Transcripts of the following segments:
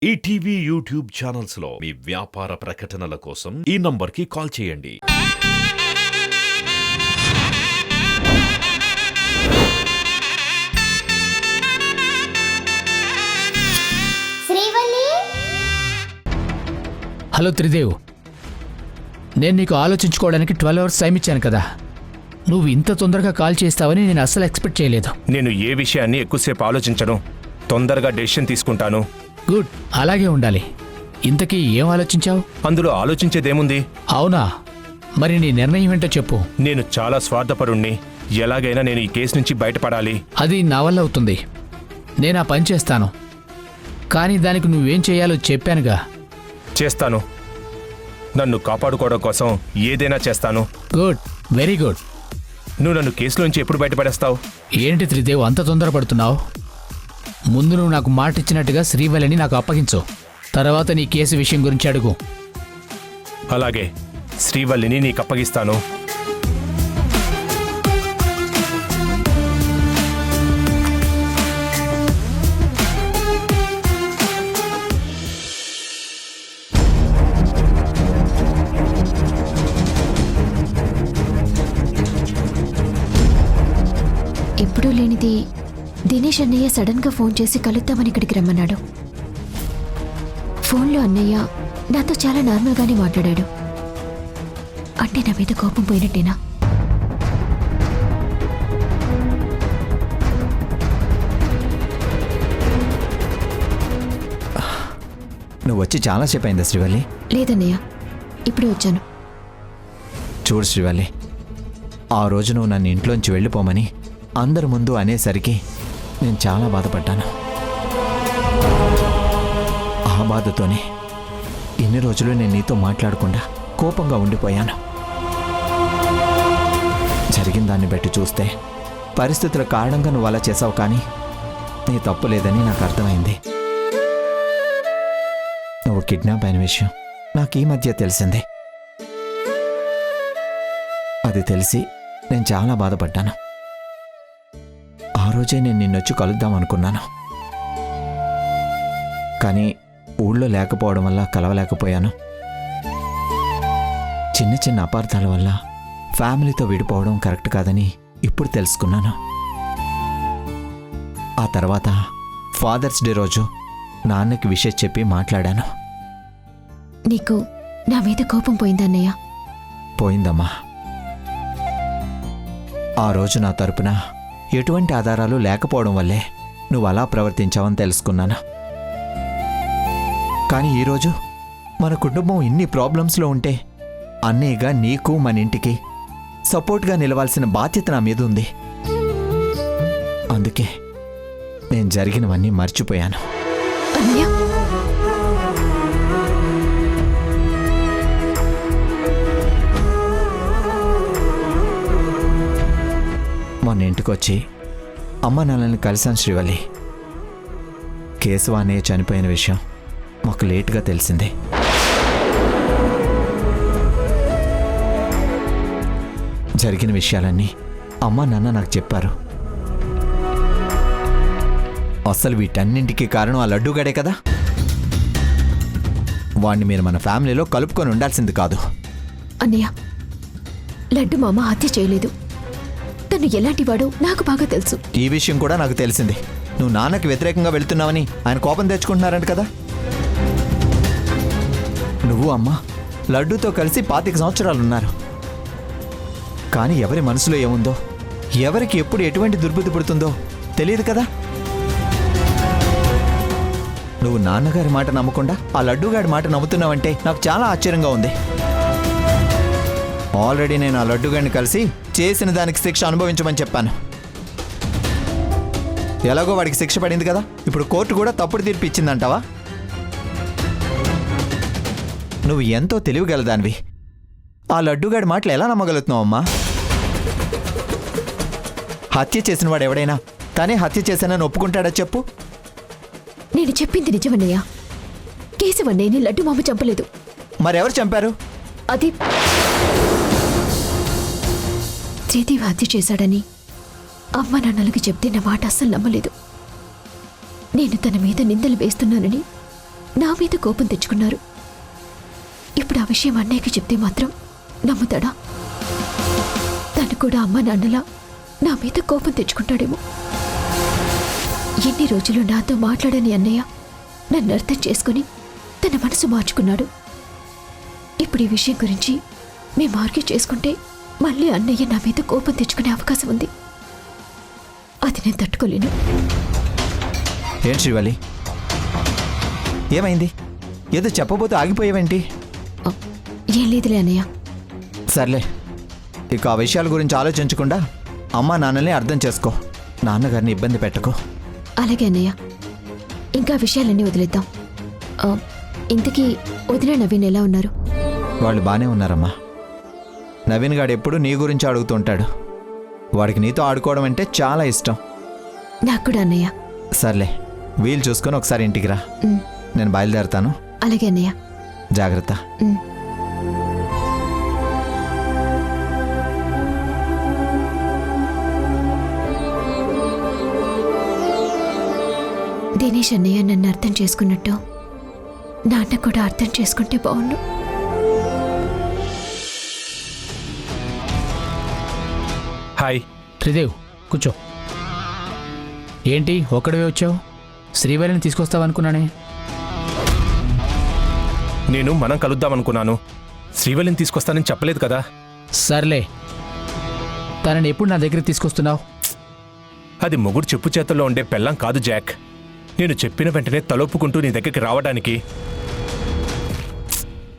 ETV YouTube channels లో మీ వ్యాపార ప్రకటనల కోసం ఈ నంబర్కి కాల్ చేయండి. హలో త్రిదేవ్, నేను నీకు ఆలోచించుకోవడానికి 12 అవర్స్ టైం ఇచ్చాను కదా. నువ్వు ఇంత తొందరగా కాల్ చేస్తావని నేను అస్సలు ఎక్స్పెక్ట్ చేయలేదు. నేను ఏ విషయాన్ని ఎక్కువసేపు ఆలోచించను, తొందరగా డెసిషన్ తీసుకుంటాను. గుడ్, అలాగే ఉండాలి. ఇంతకీ ఏం ఆలోచించావు? అందులో ఆలోచించేదేముంది? అవునా, మరి నీ నిర్ణయం ఏంటో చెప్పు. నేను చాలా స్వార్థపరుణ్ణి. ఎలాగైనా నేను ఈ కేసు నుంచి బయటపడాలి. అది నా వల్ల అవుతుంది. నేను ఆ పని చేస్తాను. కానీ దానికి నువ్వేం చేయాలో చెప్పానుగా. చేస్తాను. నన్ను కాపాడుకోవడం కోసం ఏదైనా చేస్తాను. Good, very good. నువ్వు నన్ను కేసులోంచి ఎప్పుడు బయటపడేస్తావు? ఏంటి త్రిదేవ్ అంత తొందరపడుతున్నావు? ముందు నువ్వు నాకు మాట ఇచ్చినట్టుగా శ్రీవల్లిని నాకు అప్పగించు. తర్వాత నీ కేసు విషయం గురించి అడుగు. అలాగే, శ్రీవల్లిని నీకు అప్పగిస్తాను. ఎప్పుడూ లేనిది దినేష్ అన్నయ్య సడన్ గా ఫోన్ చేసి కలుద్దామని ఇక్కడికి రమ్మన్నాడు. ఫోన్లో అన్నయ్య నాతో చాలా నార్మల్గానే మాట్లాడాడు. అంటే నా మీద కోపం పోయినట్టేనా? నువ్వు వచ్చి చాలాసేపు అయిందా శ్రీవల్లి? లేదన్నయ్య, ఇప్పుడే వచ్చాను. చూడు శ్రీవల్లి, ఆ రోజు నువ్వు నన్ను ఇంట్లోంచి వెళ్ళిపోమని అందరి ముందు అనేసరికి నేను చాలా బాధపడ్డాను. ఆ బాధతోనే ఇన్ని రోజులు నేను నీతో మాట్లాడకుండా కోపంగా ఉండిపోయాను. జరిగిన దాన్ని బట్టి చూస్తే పరిస్థితుల కారణంగా నువ్వు అలా చేసావు, కానీ నీ తప్పు లేదని నాకు అర్థమైంది. నువ్వు కిడ్నాప్ అయిన విషయం నాకు ఈ మధ్య తెలిసింది. అది తెలిసి నేను చాలా బాధపడ్డాను. ఆ రోజే నేను నిన్నొచ్చి కలుద్దాం అనుకున్నాను, కానీ ఊళ్ళో లేకపోవడం వల్ల కలవలేకపోయాను. చిన్న చిన్న అపార్థాల వల్ల ఫ్యామిలీతో విడిపోవడం కరెక్ట్ కాదని ఇప్పుడు తెలుసుకున్నాను. ఆ తర్వాత ఫాదర్స్ డే రోజు నాన్నకి విషయం చెప్పి మాట్లాడాను. నీకు నా మీద కోపం పోయిందన్నయ్య? పోయిందమ్మా. ఆ రోజు నా తరపున ఎటువంటి ఆధారాలు లేకపోవడం వల్లే నువ్వు అలా ప్రవర్తించావని తెలుసుకున్నాను. కానీ ఈరోజు మన కుటుంబం ఇన్ని ప్రాబ్లమ్స్లో ఉంటే అన్నయ్యగా నీకు మన ఇంటికి సపోర్ట్గా నిలవాల్సిన బాధ్యత నా మీద ఉంది. అందుకే నేను జరిగినవన్నీ మర్చిపోయాను. అన్నయ్య, మొన్న ఇంటికొచ్చి అమ్మ నాన్నని కలిశాను శ్రీవల్లి. కేశవ అన్నయ్య చనిపోయిన విషయం మాకు లేటుగా తెలిసిందే. జరిగిన విషయాలన్నీ అమ్మ నాన్న నాకు చెప్పారు. అసలు వీటన్నింటికి కారణం ఆ లడ్డూగాడే కదా. వాణ్ణి మీరు మన ఫ్యామిలీలో కలుపుకొని ఉండాల్సింది కాదు. అన్నయ్య, లడ్డు మామ హత్య చేయలేదు. తను ఎలాంటివాడో నాకు బాగా తెలుసు. ఈ విషయం కూడా నాకు తెలిసింది. నువ్వు నాన్నకి వ్యతిరేకంగా వెళ్తున్నావని ఆయన కోపం తెచ్చుకుంటున్నారంట కదా. నువ్వు అమ్మ లడ్డూతో కలిసి 25 సంవత్సరాలు ఉన్నారు. కానీ ఎవరి మనసులో ఏముందో, ఎవరికి ఎప్పుడు ఎటువంటి దుర్బుద్ధి పుడుతుందో తెలియదు కదా. నువ్వు నాన్నగారి మాట నమ్మకుండా ఆ లడ్డూగాడి మాట నమ్ముతున్నావంటే నాకు చాలా ఆశ్చర్యంగా ఉంది. ఆల్రెడీ నేను ఆ లడ్డూగాడిని కలిసి చేసిన దానికి శిక్ష అనుభవించమని చెప్పాను. ఎలాగో వాడికి శిక్ష పడింది కదా. ఇప్పుడు కోర్టు కూడా తప్పుడు తీర్పు ఇచ్చిందంటావా? నువ్వు ఎంతో తెలివిగలదానివి. ఆ లడ్డూగాడి మాటలు ఎలా నమ్మగలుగుతున్నావు అమ్మా? హత్య చేసిన వాడు ఎవడైనా తనే హత్య చేశానని ఒప్పుకుంటాడా చెప్పు? నేను చెప్పింది నిజమన్నయ్య. కేశవన్నయ్యని లడ్డు మామ చంపలేదు. మరెవరు చంపారు? అది శ్రీదేవి హత్య చేశాడని అమ్మ నాన్నలకి చెప్తే నా మాట అస్సలు నమ్మలేదు. నేను తన మీద నిందలు వేస్తున్నానని నా మీద కోపం తెచ్చుకున్నారు. ఇప్పుడు ఆ విషయం అన్నయ్యకి చెప్తే మాత్రం నమ్ముతాడా? తను కూడా అమ్మ నాన్నలా నా మీద కోపం తెచ్చుకుంటాడేమో. ఎన్ని రోజులు నాతో మాట్లాడని అన్నయ్య నన్ను అర్థం చేసుకుని తన మనసు మార్చుకున్నాడు. ఇప్పుడు ఈ విషయం గురించి మేము ఆర్గ్యూ చేసుకుంటే మళ్ళీ అన్నయ్య నా మీద కోపం తెచ్చుకునే అవకాశం ఉంది. అది నేను తట్టుకోలేను. ఏంటి శ్రీవల్లి, ఏమైంది? ఏదో చెప్పబోతే ఆగిపోయావేంటి? ఏం లేదులే అన్నయ్య. సర్లే, ఇక ఆ విషయాల గురించి ఆలోచించకుండా అమ్మా నాన్నల్ని అర్థం చేసుకో. నాన్నగారిని ఇబ్బంది పెట్టకో. అలాగే అన్నయ్య, ఇంకా విషయాలన్నీ వదిలేద్దాం. ఇంతకీ వదిన నవీన్ ఎలా ఉన్నారు? వాళ్ళు బాగానే ఉన్నారమ్మా. నవీన్ గాడు ఎప్పుడు నీ గురించి అడుగుతుంటాడు. వాడికి నీతో ఆడుకోవడం అంటే చాలా ఇష్టం. నాకు కూడా అన్నయ్య. సర్లే, వీలు చూసుకొని ఒకసారి ఇంటికి రా. నేను బయలుదేరుతాను. అలాగే అన్నయ్య. జాగ్రత్త. దినేష్ అన్నయ్య నన్ను అర్థం చేసుకున్నట్టు నాన్న కూడా అర్థం చేసుకుంటే బాగుండు. హాయ్. త్రిదేవ్, కూర్చో. ఏంటి ఒక్కడివే వచ్చావు? శ్రీవల్లిని తీసుకొస్తావనుకున్నానే. నేను మనం కలుద్దామనుకున్నాను. శ్రీవల్లిని తీసుకొస్తానని చెప్పలేదు కదా. సర్లే, తనని ఎప్పుడు నా దగ్గర తీసుకొస్తున్నావు? అది మొగుడు చెప్పు చేతుల్లో ఉండే పెళ్ళం కాదు జాక్. నేను చెప్పిన వెంటనే తలొప్పుకుంటూ నీ దగ్గరికి రావడానికి.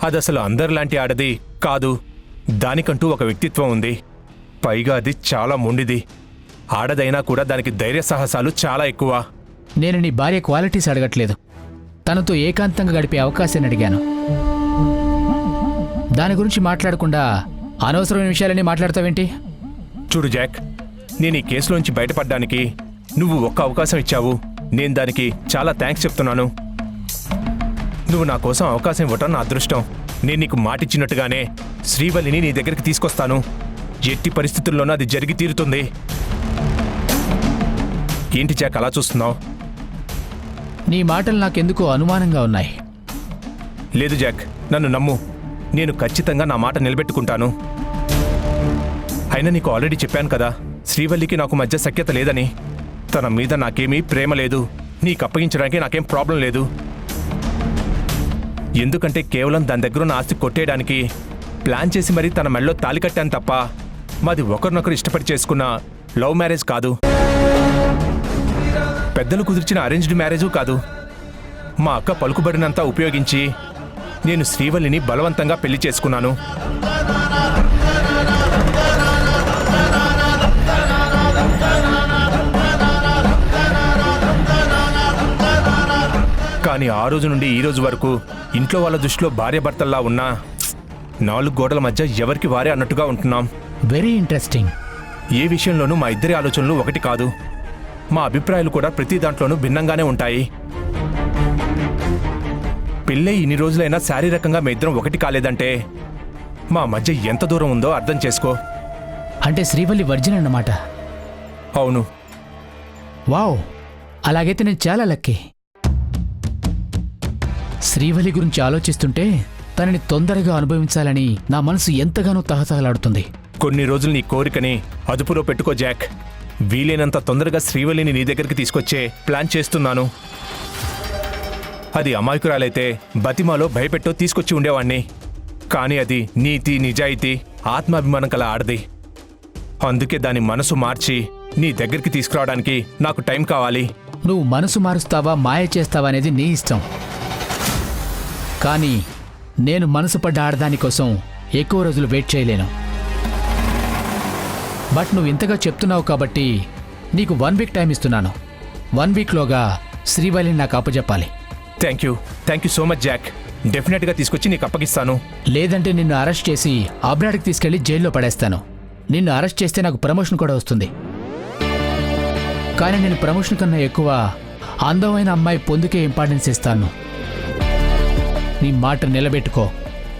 అది అసలు అందరిలాంటి ఆడది కాదు. దానికంటూ ఒక వ్యక్తిత్వం ఉంది. పైగా అది చాలా మొండిది. ఆడదైనా కూడా దానికి ధైర్య సాహసాలు చాలా ఎక్కువ. నేను నీ భార్య క్వాలిటీస్ అడగట్లేదు, తనతో ఏకాంతంగా గడిపే అవకాశాన్ని అడిగాను. దాని గురించి మాట్లాడకుండా అనవసరమైన విషయాలన్నీ మాట్లాడతావేంటి? చూడు జాక్, నేను ఈ కేసులోంచి బయటపడ్డానికి నువ్వు ఒక్క అవకాశం ఇచ్చావు. నేను దానికి చాలా థ్యాంక్స్ చెప్తున్నాను. నువ్వు నా కోసం అవకాశం ఇవ్వటం నా అదృష్టం. నేను నీకు మాటిచ్చినట్టుగానే శ్రీవల్లిని నీ దగ్గరికి తీసుకొస్తాను. ఎట్టి పరిస్థితుల్లోనూ అది జరిగి తీరుతుంది. ఏంటి జాక్ అలా చూస్తున్నావు? నీ మాటలు నాకెందుకో అనుమానంగా ఉన్నాయి. లేదు జాక్, నన్ను నమ్ము. నేను ఖచ్చితంగా నా మాట నిలబెట్టుకుంటాను. అయినా నీకు ఆల్రెడీ చెప్పాను కదా, శ్రీవల్లికి నాకు మధ్య సఖ్యత లేదని. తన మీద నాకేమీ ప్రేమ లేదు. నీకు అప్పగించడానికి నాకేం ప్రాబ్లం లేదు. ఎందుకంటే కేవలం దాని దగ్గర ఉన్న ఆస్తి కొట్టేయడానికి ప్లాన్ చేసి మరీ తన మెళ్ళలో తాళి కట్టాను తప్ప మాది ఒకరినొకరు ఇష్టపడి చేసుకున్న లవ్ మ్యారేజ్ కాదు. పెద్దలు కుదిర్చిన అరేంజ్డ్ మ్యారేజు కాదు. మా అక్క పలుకుబడినంతా ఉపయోగించి నేను శ్రీవల్లిని బలవంతంగా పెళ్లి చేసుకున్నాను. కానీ ఆ రోజు నుండి ఈ రోజు వరకు ఇంట్లో వాళ్ళ దృష్టిలో భార్యాభర్తల్లా ఉన్నా 4 గోడల మధ్య ఎవరికి వారే అన్నట్టుగా ఉంటున్నాం. Very interesting. ఏ విషయంలోనూ మా ఇద్దరి ఆలోచనలు ఒకటి కాదు. మా అభిప్రాయాలు కూడా ప్రతి దాంట్లోనూ భిన్నంగానే ఉంటాయి. పెళ్ళై ఇన్ని రోజులైనా శారీరకంగా మీ ఇద్దరం ఒకటి కాలేదంటే మా మధ్య ఎంత దూరం ఉందో అర్థం చేసుకో. అంటే శ్రీవల్లి వర్జిన్ అన్నమాట. అవును. వావ్, అలాగైతే నేను చాలా లక్కీ. శ్రీవల్లి గురించి ఆలోచిస్తుంటే తనని తొందరగా అనుభవించాలని నా మనసు ఎంతగానో తహతహలాడుతుంది. కొన్ని రోజులు నీ కోరికని అదుపులో పెట్టుకో జాక్. వీలైనంత తొందరగా శ్రీవల్లిని నీ దగ్గరికి తీసుకొచ్చే ప్లాన్ చేస్తున్నాను. అది అమాయకురాలైతే బతిమాలో భయపెట్టో తీసుకొచ్చి ఉండేవాణ్ణి. కానీ అది నీతి, నిజాయితీ, ఆత్మాభిమానం కల ఆడది. అందుకే దాని మనసు మార్చి నీ దగ్గరికి తీసుకురావడానికి నాకు టైం కావాలి. నువ్వు మనసు మారుస్తావా మాయ చేస్తావా అనేది నీ ఇష్టం. కానీ నేను మనసు పడ్డ ఆడదాని కోసం ఎక్కువ రోజులు వెయిట్ చేయలేను. బట్ నువ్వు ఇంతగా చెప్తున్నావు కాబట్టి నీకు 1 వీక్ టైం ఇస్తున్నాను. 1 వీక్లోగా శ్రీవల్లిని నాకు అప్పచెప్పాలి. Thank you so much Jack. డెఫినెట్గా తీసుకొచ్చి నీకు అప్పగిస్తాను. లేదంటే నిన్ను అరెస్ట్ చేసి అబ్రాడ్కి తీసుకెళ్లి జైల్లో పడేస్తాను. నిన్ను అరెస్ట్ చేస్తే నాకు ప్రమోషన్ కూడా వస్తుంది. కానీ నేను ప్రమోషన్ కన్నా ఎక్కువ అందమైన అమ్మాయి పొందుకే ఇంపార్టెన్స్ ఇస్తాను. నీ మాట నిలబెట్టుకో.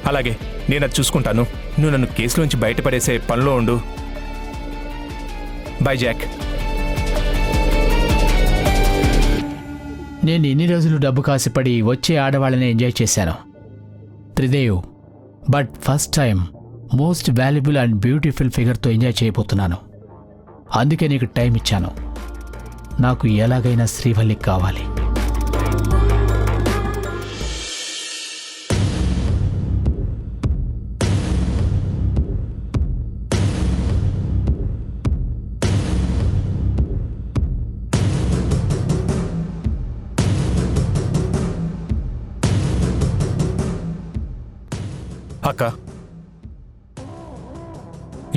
అలాగే, నేను అది చూసుకుంటాను. నువ్వు నన్ను కేసులోంచి బయటపడేసే పనిలో ఉండు. Bye Jack. నేను ఇన్ని రోజులు డబ్బు కాసిపడి వచ్చే ఆడవాళ్ళని ఎంజాయ్ చేశాను Tridev, but first time most valuable and beautiful ఫిగర్తో ఎంజాయ్ చేయబోతున్నాను. అందుకే నీకు టైం ఇచ్చాను. నాకు ఎలాగైనా శ్రీవల్లి కావాలి. అక్క,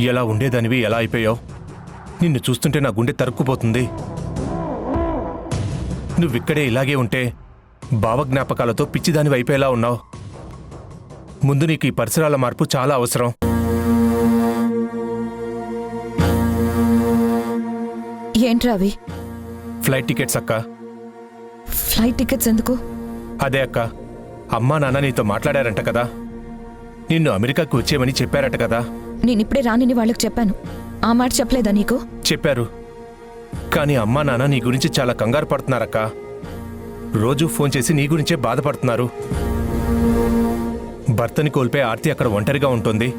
ఎలా ఉండేదానివి ఎలా అయిపోయావు? నిన్ను చూస్తుంటే నా గుండె తరుక్కుపోతుంది. నువ్విక్కడే ఇలాగే ఉంటే భావజ్ఞాపకాలతో పిచ్చిదానివి అయిపోయేలా ఉన్నావు. ముందు నీకు ఈ పరిసరాల మార్పు చాలా అవసరం. ఏంట్రా అవి? ఫ్లైట్ టికెట్స్ అక్క. ఫ్లైట్ టికెట్స్ ఎందుకు? అదే అక్క, అమ్మా నాన్న నీతో మాట్లాడారంట కదా, నిన్ను అమెరికాకు వచ్చేయమని చెప్పారట కదా. నేనిప్పుడే రానిని వాళ్ళకి చెప్పాను. ఆ మాట చెప్పలేదా నీకు? చెప్పారు, కానీ అమ్మా నాన్న నీ గురించి చాలా కంగారు పడుతున్నారక్క. రోజూ ఫోన్ చేసి నీ గురించే బాధపడుతున్నారు. భర్తని కోల్పోయి ఆర్తి అక్కడ ఒంటరిగా ఉంటుంది.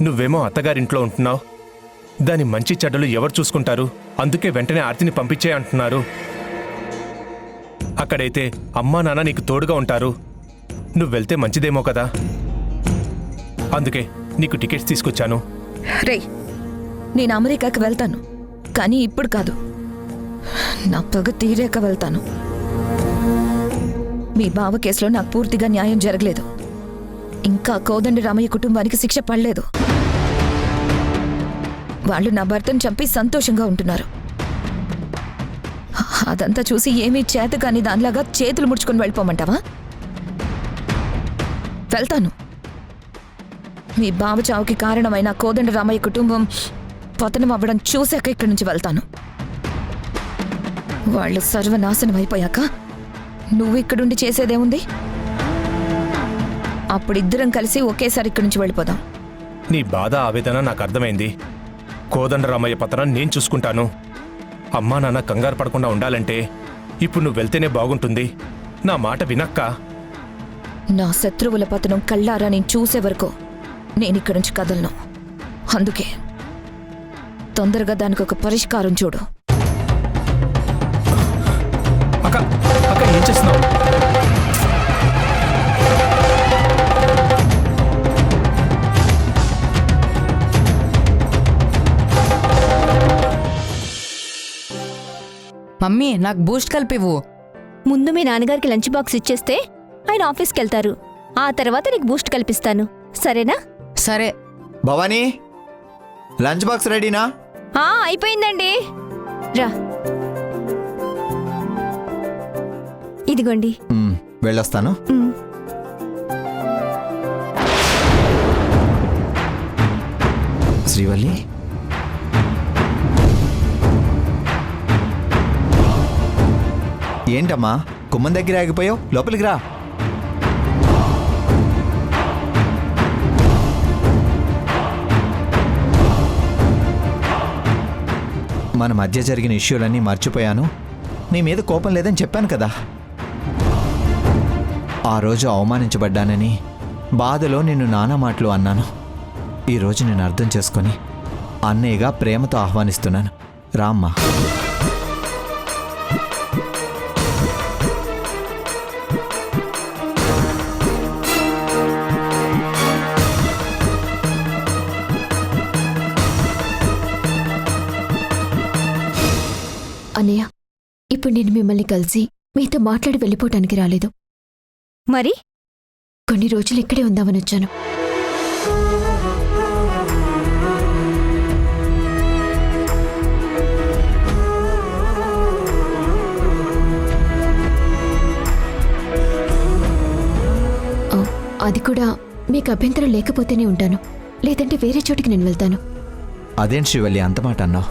నువ్వేమో అత్తగారింట్లో ఉంటున్నావు. దాని మంచి చెడ్డలు ఎవరు చూసుకుంటారు? అందుకే వెంటనే ఆర్తిని పంపించే అంటున్నారు. అక్కడైతే అమ్మా నాన్న నీకు తోడుగా ఉంటారు. నువ్వెళ్తే మంచిదేమో కదా, అందుకే నీకు టికెట్స్ తీసుకొచ్చాను. రే, నేను అమెరికాకి వెళ్తాను, కానీ ఇప్పుడు కాదు. నా పగ తీరాక వెళ్తాను. మీ బావ కేసులో నాకు పూర్తిగా న్యాయం జరగలేదు. ఇంకా కోదండ రామయ్య కుటుంబానికి శిక్ష పడలేదు. వాళ్ళు నా భర్తను చంపి సంతోషంగా ఉంటున్నారు. అదంతా చూసి ఏమీ చేత కాని దానిలాగా చేతులు ముడుచుకొని వెళ్ళిపోమంటావా? వెళ్తాను. మీ బావ చావుకి కారణమైన కోదండ రామయ్య కుటుంబం పతనం అవ్వడం చూశాక ఇక్కడి నుంచి వెళ్తాను. వాళ్ళు సర్వనాశనం అయిపోయాక నువ్వు ఇక్కడుండి చేసేదేముంది? అప్పుడిద్దరం కలిసి ఒకేసారి ఇక్కడి నుంచి వెళ్ళిపోదాం. నీ బాధ ఆవేదన నాకు అర్థమైంది. కోదండరామయ్య పతనం నేను చూసుకుంటాను. అమ్మా నాన్న కంగారు పడకుండా ఉండాలంటే ఇప్పుడు నువ్వు వెళ్తేనే బాగుంటుంది. నా మాట వినక్క. నా శత్రువుల పతనం కళ్ళారా నేను చూసే వరకు నేనిక్కడి నుంచి కదలను. అందుకే తొందరగా దానికి ఒక పరిష్కారం చూడు. అక్క, అక్క ఏం చేస్తున్నావు? మమ్మీ, నాకు బూస్ట్ కలిపివ్వు. ముందు మీ నాన్నగారికి లంచ్ బాక్స్ ఇచ్చేస్తే ఆయన ఆఫీస్కి వెళ్తారు. ఆ తర్వాత నీకు బూస్ట్ కల్పిస్తాను, సరేనా? సరే. భవానీ, లంచ్ బాక్స్ రెడీనా? అయిపోయిందండి. రా, ఇదిగోండి. వెళ్ళొస్తాను. శ్రీవల్లి, ఏంటమ్మా గుమ్మం దగ్గర ఆగిపోయావు? లోపలికి రా. మన మధ్య జరిగిన ఇష్యూలన్నీ మర్చిపోయాను. నీ మీద కోపం లేదని చెప్పాను కదా. ఆ రోజు అవమానించబడ్డానని బాధలో నిన్ను నానా మాటలు అన్నాను. ఈరోజు నేను అర్థం చేసుకొని అన్నయ్యగా ప్రేమతో ఆహ్వానిస్తున్నాను. రామ్మా. అన్నయ్య, ఇప్పుడు నేను మిమ్మల్ని కలిసి మీతో మాట్లాడి వెళ్ళిపోవటానికి రాలేదు. మరి కొన్ని రోజులు ఇక్కడే ఉందామని వచ్చాను. అది కూడా మీకు అభ్యంతరం లేకపోతేనే ఉంటాను, లేదంటే వేరే చోటికి నేను వెళ్తాను. అదేంటి శ్రీవల్లి అంత మాట అన్నావు?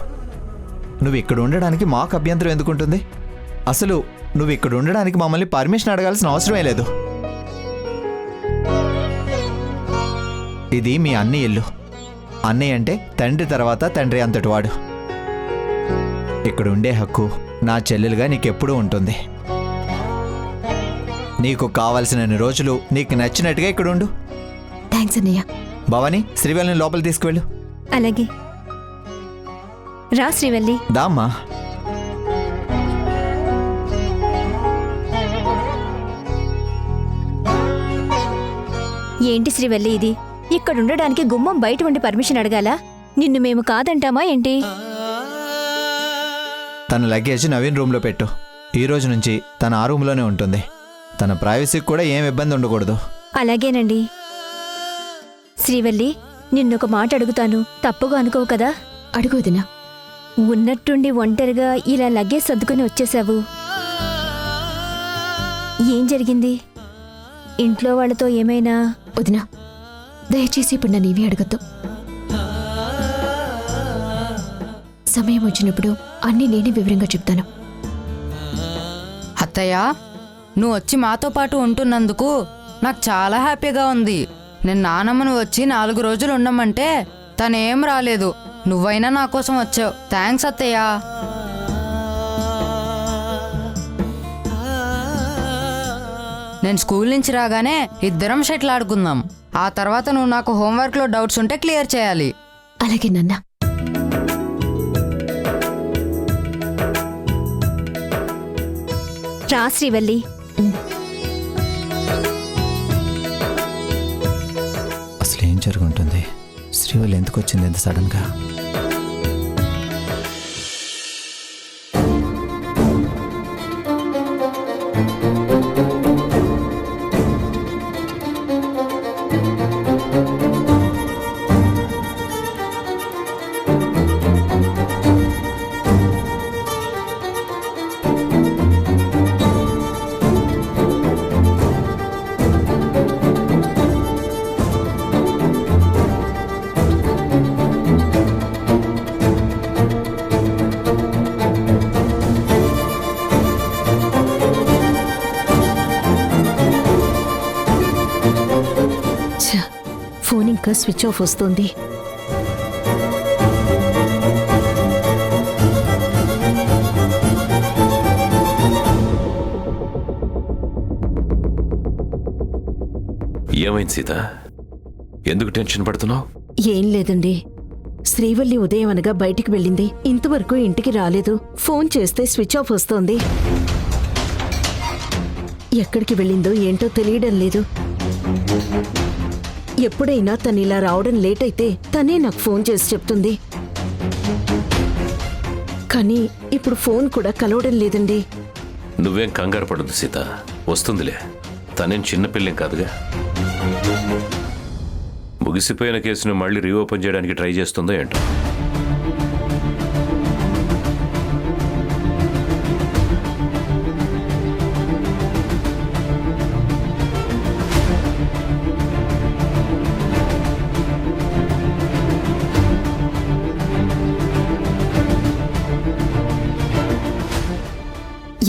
నువ్వు ఇక్కడ ఉండడానికి మాకు అభ్యంతరం ఎందుకుంటుంది? అసలు నువ్వు ఇక్కడ ఉండడానికి మమ్మల్ని పర్మిషన్ అడగాల్సిన అవసరమే లేదు. ఇది మీ అన్నయ్య ఇల్లు. అన్నయ్య అంటే తండ్రి తర్వాత తండ్రి అంతటి వాడు. ఇక్కడ ఉండే హక్కు నా చెల్లెలుగా నీకెప్పుడూ ఉంటుంది. నీకు కావలసినన్ని రోజులు నీకు నచ్చినట్టుగా ఇక్కడ ఉండు. థ్యాంక్స్ అన్నయ్య. భవాని, శ్రీవల్లిని లోపల తీసుకువెళ్ళు. అలాగే రా శ్రీవల్లి. దామ్మా. ఏంటి శ్రీవల్లి ఇది? ఇక్కడ ఉండడానికి గుమ్మం బయట ఉండి పర్మిషన్ అడగాలా? నిన్ను మేము కాదంటామా ఏంటి? తన లగేజ్ నవీన్ రూమ్లో పెట్టు. ఈ రోజు నుంచి తన ఆ రూమ్లోనే ఉంటుంది. తన ప్రైవసీకి కూడా ఏం ఇబ్బంది ఉండకూడదు. అలాగేనండి. శ్రీవల్లి, నిన్నొక మాట అడుగుతాను, తప్పుగా అనుకోవు కదా? అడుగు వదినా. ఉన్నట్టుండి ఒంటరిగా ఇలా లగేజ్ సర్దుకొని వచ్చేసావు. ఏం జరిగింది? ఇంట్లో వాళ్ళతో ఏమైనా? వదినా, దయచేసి ఇప్పుడు నన్ను ఏమీ అడగద్దు. సమయం వచ్చినప్పుడు అన్నీ నేనే వివరంగా చెప్తాను. అత్తయ్య, నువ్వు వచ్చి మాతో పాటు ఉంటున్నందుకు నాకు చాలా హ్యాపీగా ఉంది. నేను నానమ్మను వచ్చి 4 రోజులు ఉండమంటే తనేం రాలేదు. నువ్వైనా నా కోసం వచ్చావు. థ్యాంక్స్ అత్తయ్య. నేను స్కూల్ నుంచి రాగానే ఇద్దరం షటిల్ ఆడుకుందాం. ఆ తర్వాత నువ్వు నాకు హోంవర్క్లో డౌట్స్ ఉంటే క్లియర్ చేయాలి. అలాగే నాన్న. రా శ్రీవల్లి. అసలు ఏం జరుగుంటుంది? శ్రీవల్లి ఎందుకు వచ్చింది ఇంత సడన్గా? ఫోన్ ఇంకా స్విచ్ ఆఫ్ వస్తుంది. ఏమైంది సీత? ఎందుకు టెన్షన్ పడుతున్నావు? ఏం లేదండి. శ్రీవల్లి ఉదయం అనగా బయటికి వెళ్ళింది. ఇంతవరకు ఇంటికి రాలేదు. ఫోన్ చేస్తే స్విచ్ ఆఫ్ వస్తోంది. ఎక్కడికి వెళ్ళిందో ఏంటో తెలియడం లేదు. ఎప్పుడైనా తను ఇలా రావడం లేట్ అయితే తనే నాకు ఫోన్ చేసి చెప్తుంది. కానీ ఇప్పుడు ఫోన్ కూడా కలవడం లేదండి. నువ్వేం కంగారు పడదు సీత, వస్తుందిలే. తనేం చిన్నపిల్లేం కాదుగా. ముగిసిపోయిన కేసును మళ్ళీ రీఓపెన్ చేయడానికి ట్రై చేస్తుందో ఏంటో.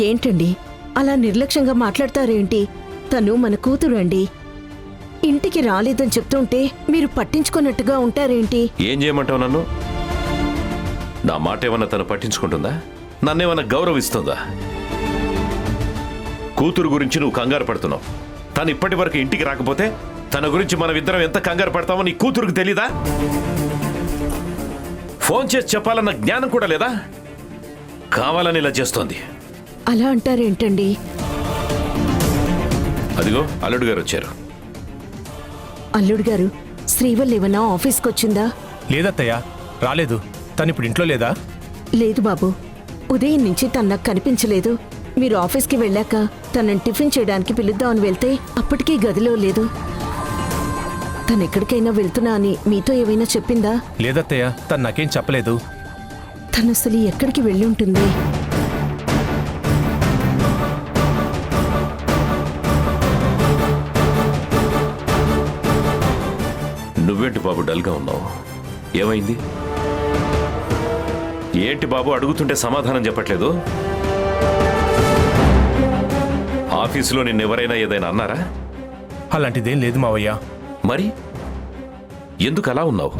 ఏంటండి అలా నిర్లక్ష్యంగా మాట్లాడతారేంటి? తను మన కూతురు అండి. ఇంటికి రాలేదని చెప్తుంటే మీరు పట్టించుకున్నట్టుగా ఉంటారేంటి? ఏం చేయమంటావు నన్ను? నా మాట ఏమన్నా తను పట్టించుకుంటుందా? నన్నేమన్నా గౌరవిస్తుందా? కూతురు గురించి నువ్వు కంగారు పడుతున్నావు. తను ఇప్పటి వరకు ఇంటికి రాకపోతే తన గురించి మనమిద్దరం ఎంత కంగారు పడతామో నీ కూతురుకు తెలీదా? ఫోన్ చేసి చెప్పాలన్న జ్ఞానం కూడా లేదా? కావాలని ఇలా చేస్తోంది. అలా అంటారేంటండి? అదిగో అల్లుడు గారు వచ్చారు. అల్లుడు గారు, శ్రీవల్లి ఏమన్నా ఆఫీస్కి వచ్చిందా? లేదత్తయ్య, రాలేదు. తను ఇప్పుడు ఇంట్లో లేదా? లేదు బాబు, ఉదయం నుంచి తను నాకు కనిపించలేదు. మీరు ఆఫీస్కి వెళ్ళాక తనని టిఫిన్ చేయడానికి పిలుద్దామని వెళ్తే అప్పటికీ గదిలో లేదు. తను ఎక్కడికైనా వెళ్తున్నా అని మీతో ఏమైనా చెప్పిందా? లేదత్తయ్య, తను నాకేం చెప్పలేదు. తను అసలు ఎక్కడికి వెళ్ళి ఉంటుంది? నువ్వేంటి బాబు డల్గా ఉన్నావు? ఏమైంది? ఏంటి బాబు అడుగుతుంటే సమాధానం చెప్పట్లేదు? ఆఫీసులో నిన్నెవరైనా ఏదైనా అన్నారా? అలాంటిదేం లేదు మావయ్య. మరి ఎందుకు అలా ఉన్నావు?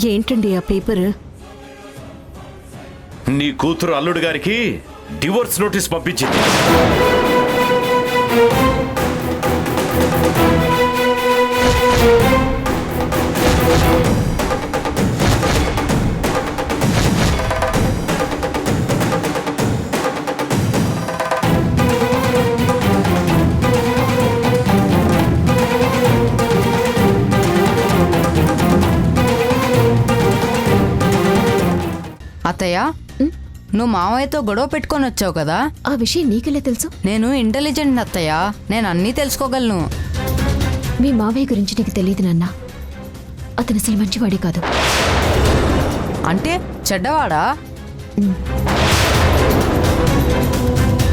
ఏంటండి ఆ పేపర్? నీ కూతురు అల్లుడు గారికి డివోర్స్ నోటీస్ పంపించింది. అత్తయ్య, నువ్వు మావయ్యతో గొడవ పెట్టుకొని వచ్చావు కదా. ఆ విషయం నీకెలా తెలుసు? నేను ఇంటెలిజెంట్ అత్తయ్య, నేను అన్నీ తెలుసుకోగలను. మీ మావయ్య గురించి నీకు తెలియదు నాన్న. అతను అసలు మంచివాడే కాదు. అంటే చెడ్డవాడా? ఉమ్.